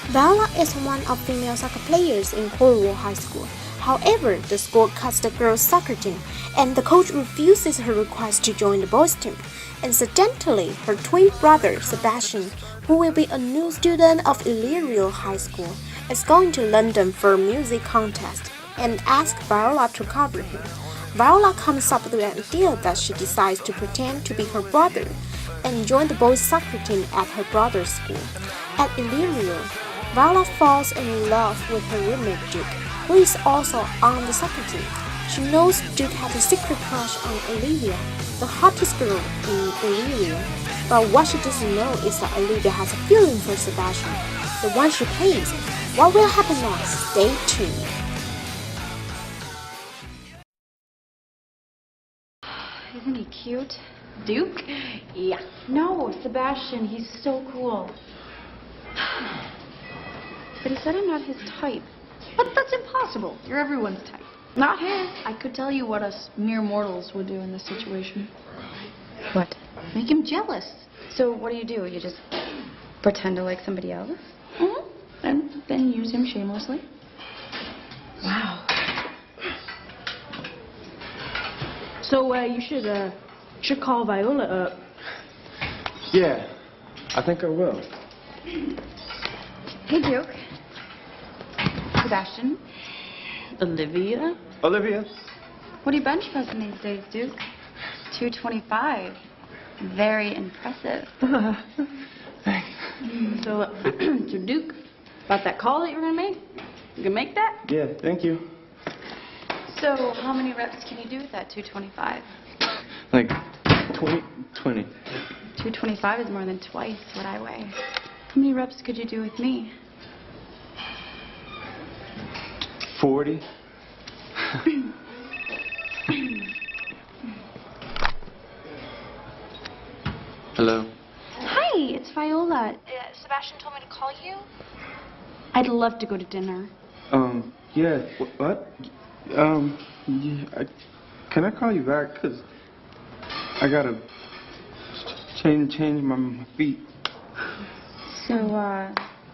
Viola is one of female soccer players in Cornwall High School. However, the school cuts the girls' soccer team, and the coach refuses her request to join the boys' team. Incidentally, her twin brother, Sebastian, who will be a new student of Illyrio High School, is going to London for a music contest and asks Viola to cover him. Viola comes up with the idea that she decides to pretend to be her brother and join the boys' soccer team at her brother's school. At Illyrio, Viola falls in love with her roommate Duke, who is also on the soccer team. She knows Duke has a secret crush on Olivia, the hottest girl in Olivia. But what she doesn't know is that Olivia has a feeling for Sebastian, the one she plays. What will happen next? Stay tuned. Isn't he cute? Duke? Yeah. No, Sebastian. He's so cool. But he said I'm not his type. But that's impossible. You're everyone's type. Not his. I could tell you what us mere mortals would do in this situation. What? Make him jealous. So what do? You just pretend to like somebody else? Mm-hmm. And then use him shamelessly? Wow. So you should call Viola up. Yeah, I think I will. Hey, Duke. Sebastian. Olivia? Olivia? What are you bench pressing these days, Duke? 225. Very impressive. Thanks. So, so Duke, about that call that you were gonna make? You can make that? Yeah, thank you. So, how many reps can you do with that 225? Like 20. 225 is more than twice what I weigh. How many reps could you do with me? 40. Hello. Hi, it's Viola. Sebastian told me to call you. I'd love to go to dinner. Yeah, what? Yeah, can I call you back? Because I gotta change my feet. So,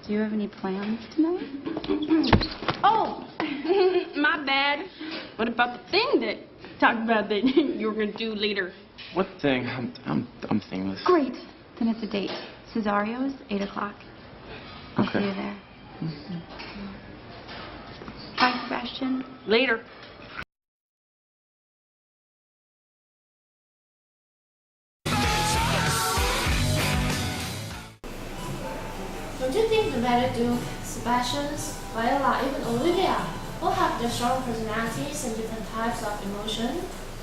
do you have any plans tonight? Oh, my bad. What about the thing that talked about that you were gonna do later? What thing? I'm thingless. Great. Then it's a date. Cesario's, 8 o'clock. I'll Okay. see you there. Bye, Sebastian. Later. Don't you think the better Duke, Sebastian's, Viola, even Olivia all have their strong personalities and different types of emotion?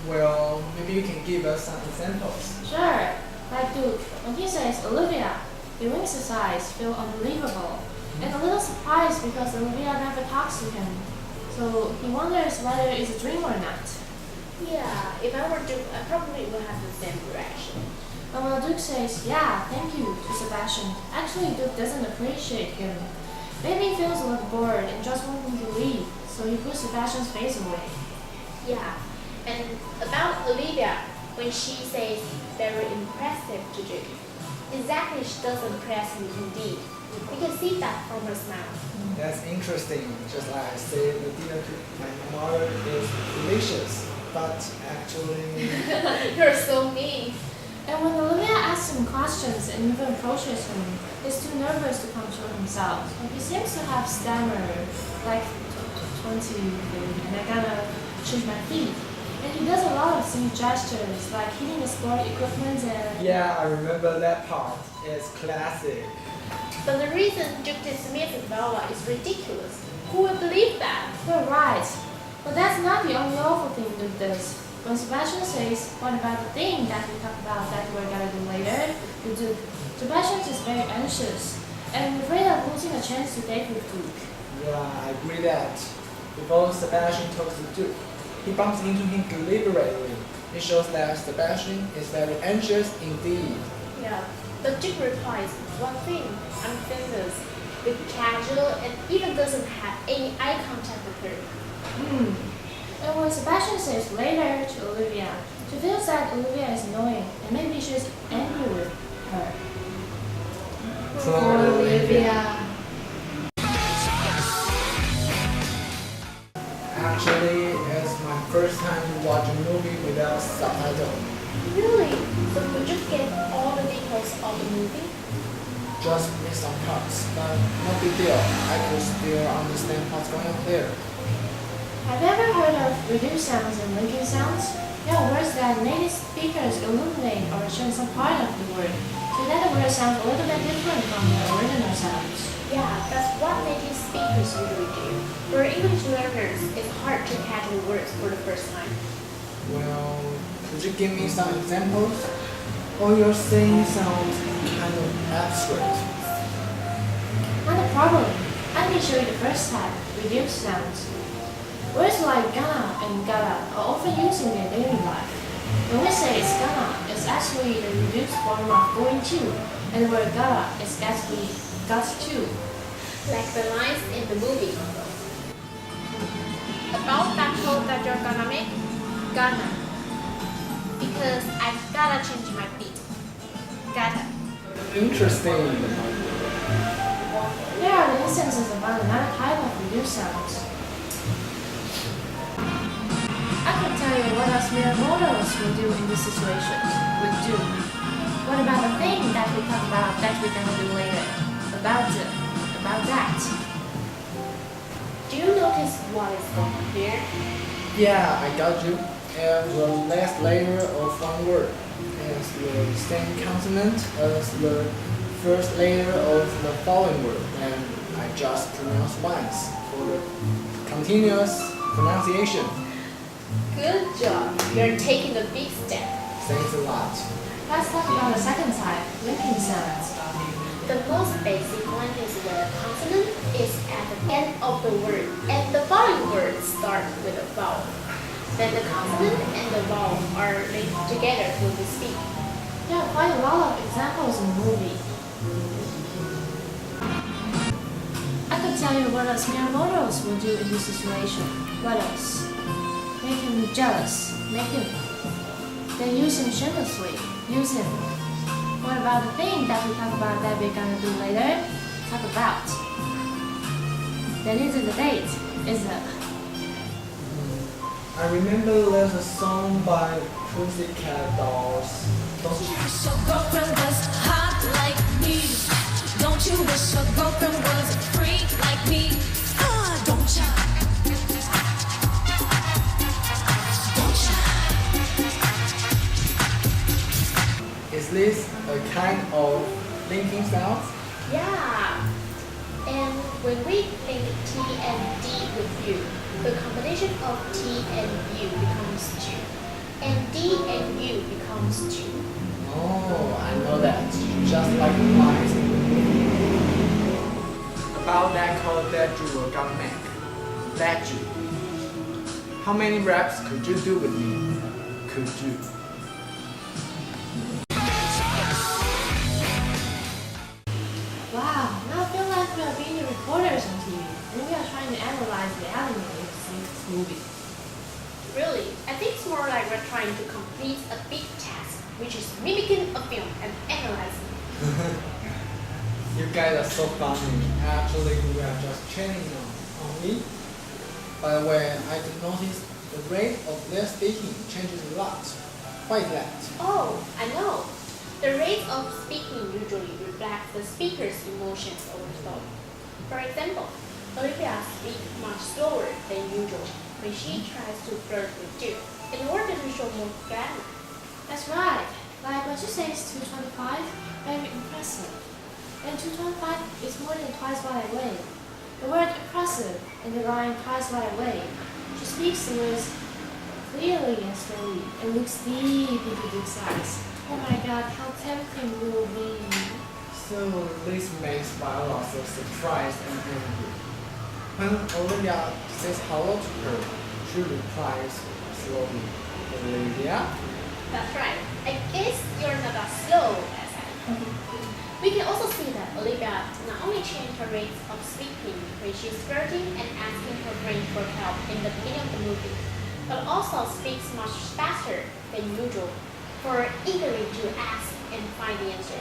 Well, maybe you can give us some examples. Sure, like Duke, when he says Olivia, doing exercise feel unbelievable and a little surprised because Olivia never talks to him. So he wonders whether it's a dream or not. Yeah, if I were Duke, I probably would have the same reaction. And when Duke says, yeah, thank you, to Sebastian, actually Duke doesn't appreciate him. Maybe he feels a little bored and just wants him to leave, so he puts Sebastian's face away. Yeah, and about Olivia, when she says very impressive to Duke, exactly she does impress him indeed. You can see that from her smile. That's interesting. Just like I said, the dinner to my mother is delicious, but actually... You're so mean. And when Olivia asks him questions and even approaches him, he's too nervous to control himself. And he seems to have stammer, like 20, and I gotta choose my feet. And he does a lot of silly gestures, like hitting the sport equipment and... Yeah, I remember that part. It's classic. But the reason Duke dismisses Viola is ridiculous. Who would believe that? You're right. But that's not the only awful thing Duke does. When Sebastian says, what about the thing that we talked about that we're gonna do later, to Duke, Sebastian is very anxious and afraid of losing a chance to date with Duke. Yeah, I agree that. Before Sebastian talks to Duke, he bumps into him deliberately. It shows that Sebastian is very anxious indeed. Yeah, but Duke replies, one thing, I'm famous, with casual and even doesn't have any eye contact with her. And when Sebastian says later to Olivia, she feels that Olivia is annoying and maybe she's angry with her. Poor Olivia. Actually, it's my first time to watch a movie without subtitle. Really? So could you get all the details of the movie? Just missed some parts, but no big deal. I could still understand what's going on there. Have you ever heard of reduced sounds and linking sounds? They are words that native speakers illuminate or change some part of the word, so that the word sounds a little bit different from the original sounds. Yeah, that's what native speakers usually do. For English learners, it's hard to catch the words for the first time. Well, could you give me some examples? All you're saying sounds kind of abstract. Not a problem. I can show you the first type, reduced sounds. Words like gonna and gotta are often used in their daily life. When we say it's gonna, it's actually the reduced form of going to, and the word gotta is actually got to. Like the lines in the movie. About that code that you're gonna make, gonna. Because I gotta change my beat. Gotta. Interesting. There are instances about another type of reduced sounds. I can tell you what us mere mortals will do in this situation. Would do. What about the thing that we talk about that we're gonna do later? About that. Do you notice what is going on here? Yeah, I got you. And the last layer of one word is the same consonant as the first layer of the following word, and I just pronounce once for the continuous pronunciation. Good job. You're taking a big step. Thanks a lot. Let's talk about the second type, linking sounds. The most basic one is where the consonant is at the end of the word and the following word start with a vowel. Then the consonant and the vowel are linked together when we speak. There are quite a lot of examples in the movie. I could tell you what us mere mortals will do in this situation. What else? Make him jealous. Make him. Then use him shamelessly. Use him. What about the thing that we talk about that we're gonna do later? Talk about. Then is it the date? Is it? I remember there's a song by Pussycat Dolls. Don't you? Wish your girlfriend was hot like me. Don't you wish your girlfriend was a freak like me? Don't ya? Don't ya? Is this a kind of linking sound? Yeah. And when we link T and D with U, the combination of T and U becomes 2. And D and U becomes 2. Oh, I know that. Just like the lines in the movie. About that code that you were gonna make. That you. How many reps could you do with me? Could you? Wow, now I feel like we are being the reporters on TV, and we are trying to analyze the anime in this movie. Really, I think it's more like we're trying to complete a big task, which is mimicking a film and analyzing. You guys are so funny. Actually, we are just training on me. By the way, I did notice the rate of their speaking changes a lot. Why is that? Oh, I know. The rate of speaking usually reflects the speaker's emotions over the phone. For example, Olivia speaks much slower than usual when she tries to flirt with you in order to show more glamour. That's right. Like when she says 225, very impressive. And 225 is more than twice what I weigh. The word impressive in the line twice what I weigh. She speaks the words clearly and slowly and looks deep into Duke's eyes. Oh my god, how tempting it will be. So this makes Viola so surprised and angry. When Olivia says hello to her, she replies slowly, Olivia? That's right. I guess you're not as slow as I am. We can also see that Olivia not only changed her rate of speaking when she's flirting and asking her friend for help in the beginning of the movie, but also speaks much faster than usual for eagerly to ask and find the answer.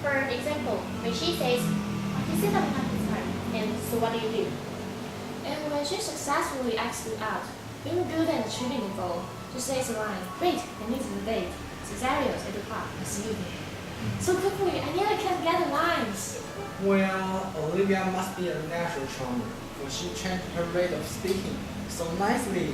For example, when she says, "What is it about this time?" and "So what do you do?" And when she successfully acts you out, being good and achieving a goal, she says a line, "Great, I need to date. Cesario's at the park, I'll see you there." So quickly, I nearly can't get the lines. Well, Olivia must be a natural charmer, for she changed her rate of speaking so nicely.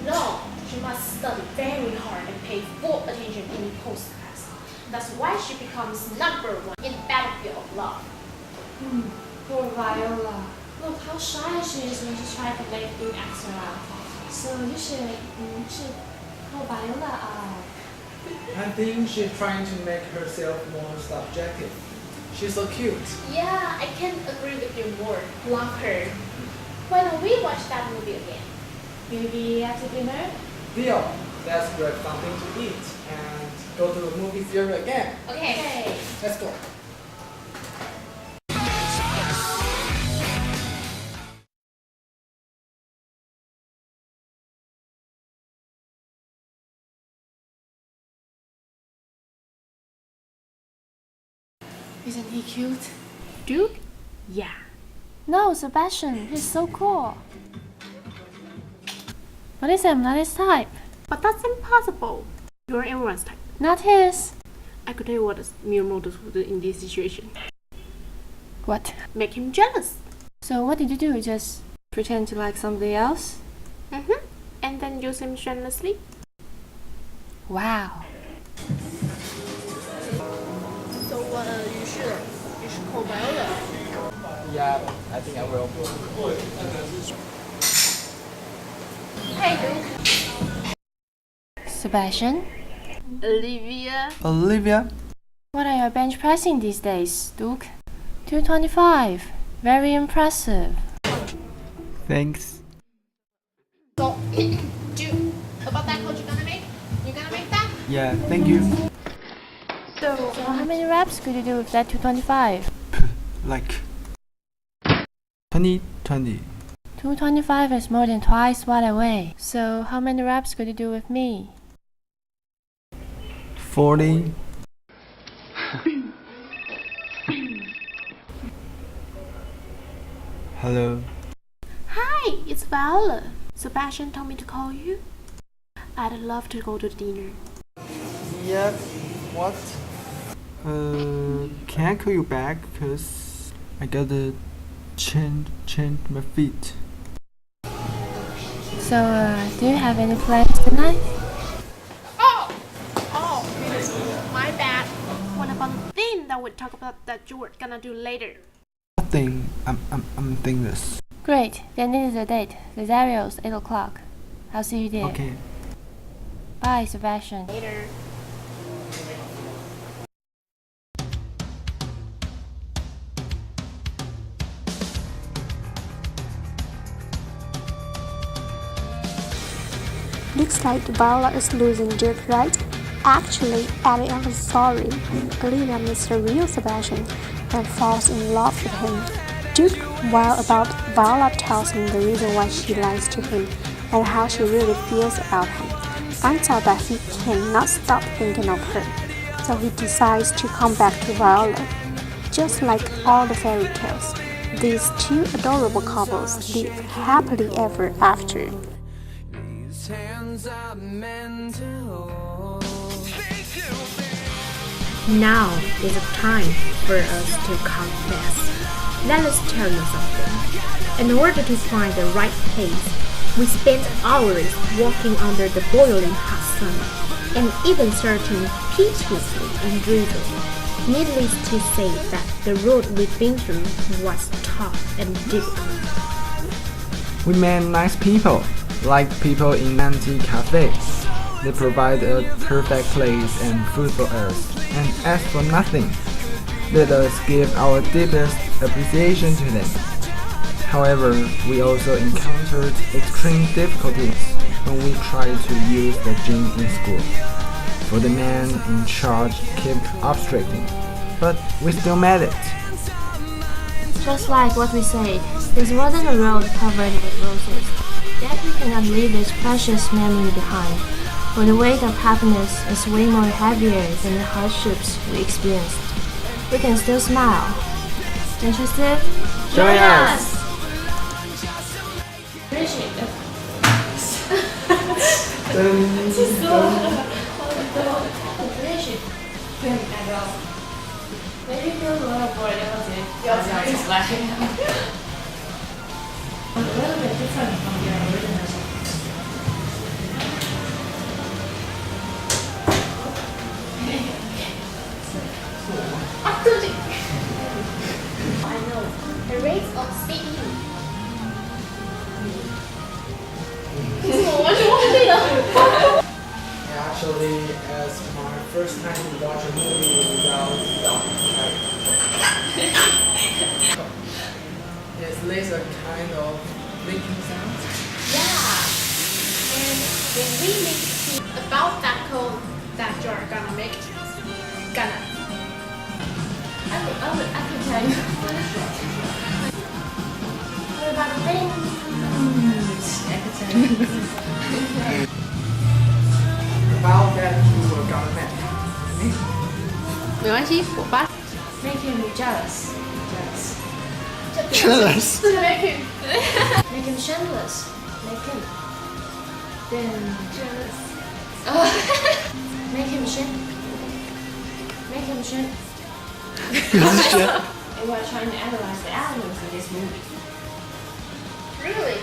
No, she must study very hard and pay full attention in post-class. That's why she becomes #1 in the battlefield of love. Poor Viola. Look how shy she is when she tries to make you act her out. So you should call Viola out. I think she's trying to make herself more subjective. She's so cute. Yeah, I can't agree with you more. Love her. Why don't we watch that movie again? Maybe after dinner? Deal. Let's grab something to eat and go to the movie theater again. Okay. Let's go. Isn't he cute? Duke? Yeah. No, Sebastian, he's so cool. But I'm not his type. But that's impossible. You're everyone's type. Not his. I could tell you what mere models would do in this situation. What? Make him jealous. So what did you do? Just pretend to like somebody else? And then use him shamelessly. Wow. So what you should? You should call Viola. Yeah, I think I will. Hey, Duke. Sebastian? Olivia. Olivia? What are your bench pressing these days, Duke? 225. Very impressive. Thanks. So, Duke, about that coach you're gonna make? You gonna make that? Yeah, thank you. So how many reps could you do with that 225? Like 20. 225 is more than twice what I weigh. So how many reps could you do with me? 40. Hello. hi, it's Viola. Sebastian told me to call you. I'd love to go to dinner. Yep. What? Can I call you back? Cause I gotta change my feet. So do you have any plans tonight? Oh, my bad. What about the thing that we talk about that you were gonna do later? Nothing. I'm thinkless. Great, then this is the date. Cesario's 8 o'clock. I'll see you there. Okay. Bye, Sebastian. Later. Looks like Viola is losing Duke, right? Actually, Abby is sorry. Olivia meets the real Sebastian and falls in love with him. Duke, while about Viola tells him the reason why she lies to him and how she really feels about him, until that he cannot stop thinking of her. So he decides to come back to Viola. Just like all the fairy tales, these two adorable couples live happily ever after. Now is the time for us to confess. Let us tell you something. In order to find the right place, we spent hours walking under the boiling hot sun and even searching piteously in drizzle. Needless to say that the road we've been through was tough and difficult. We met nice people, like people in Antee Caf'e. They provide a perfect place and food for us, and ask for nothing. Let us give our deepest appreciation to them. However, we also encountered extreme difficulties when we tried to use the gym in school, for the man in charge kept obstructing, but we still made it. Just like what we said, this wasn't a road covered with roses. Yet we cannot leave this precious memory behind, for the weight of happiness is way more heavier than the hardships we experienced. We can still smile. Interested? Join us! Maybe feel a little bored. It's like a little bit different from your original song. I know. The rates of speaking. Actually, as my first time to watch a movie without subtitles, it lays a kind of making sound. Yeah. And when we make tea about that code that you're gonna make, gonna. I can tell you. What about the thing? I can tell you. About that you were gonna make. 没关系，我发。 Make him jealous. Jealous. Make him shameless. Make him. Then jealous. Make him shame. Make him shame. And we're trying to analyze the elements in this movie. Really?